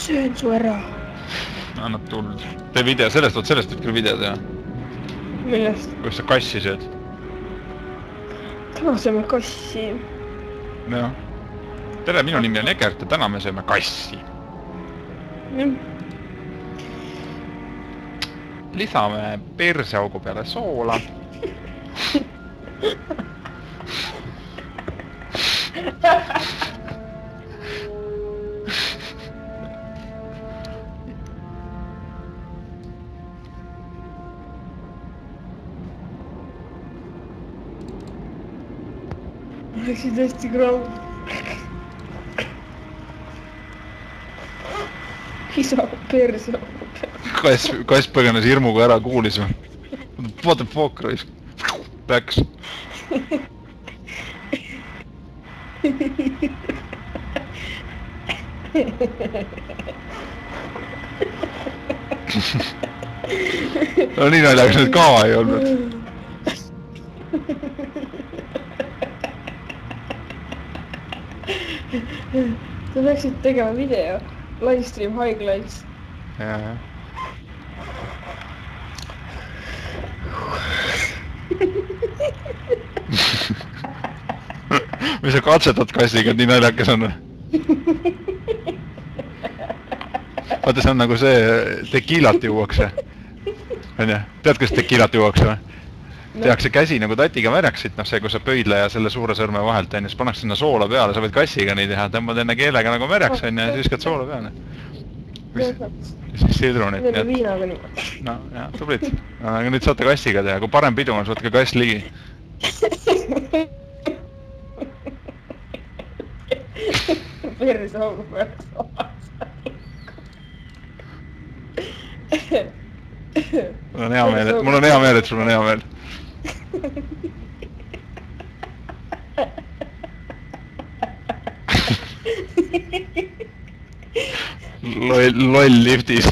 söön su ära. Annab tuld. Tee video, sellest võid küll video teha. Millest? Kus sa kassi sööd? Täna sööme kassi. Jah. Tere, minu nimi on Egert ja täna me sööme kassi. Lisame perseaugu peale soola. Läksid hästi kraam. Isa perse. Kass põgenes hirmuga ära, kuulis või? What the fuck, raisk? Läks. No nii naljakas nüüd ka ei olnud. Sa peaksid tegema video. Livestream highlights. Jaa. Või sa katsetad kassiga, et nii naljakas on? Vaata, see on nagu see tekiilat juuakse. Tead, kas tekiilat juuakse või? Tehakse käsi nagu tatiga märjaks siit, see, kui sa pöidle ja selle suure sõrme vahelt, siis pannakse sinna soola peale, sa võid kassiga nii teha, tõmbad enne keelega nagu märjaks ja siis viskad soola peale. Siis sidrunit. Teeme viinaga niimoodi. No, jah, tublit. Aga nüüd saate kassiga teha, kui parem pidu on, võtke kass ligi. Perse augu peaks omasa. Mul on hea meel, et sul on hea meel. Loll liftis.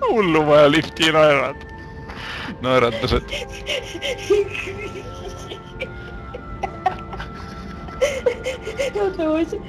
Hullu vaja lifti naeratused. Oota, ma võtsin.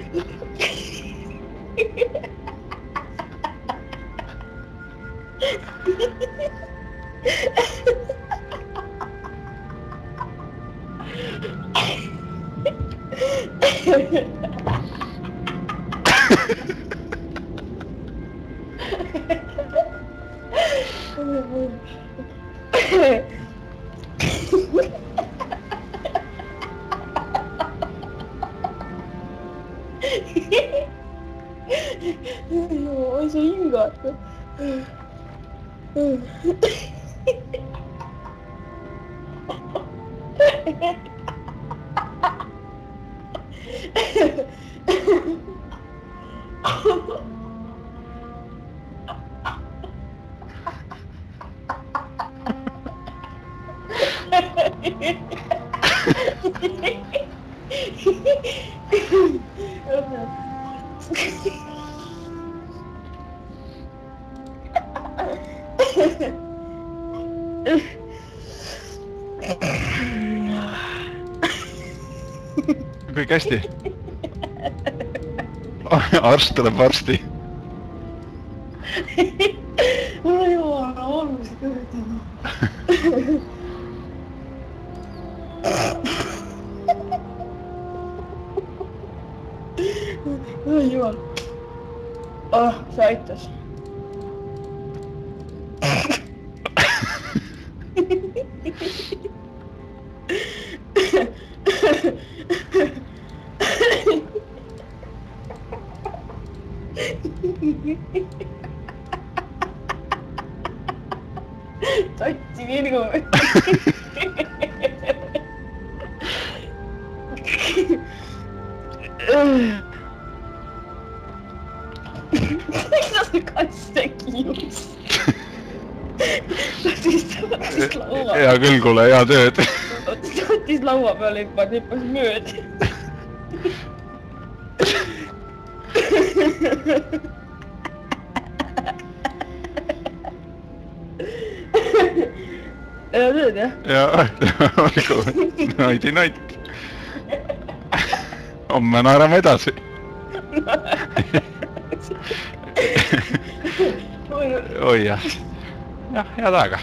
Joo, ei se hingata. Kõik hästi. Arst tuleb varsti. Mul on jumala valus kõrgtama. Oi jumal. See aitas. Tatsi virgu. Miks sa see kass tegi just? Tahtis laua. Hea küll, kuule, hea tööd. Tahtis laua peale hüppas mööda. Hea tööd, jah? Jaa, olgu. Naidi natt. Homme naerame edasi. Oi jah. Jah, head aega.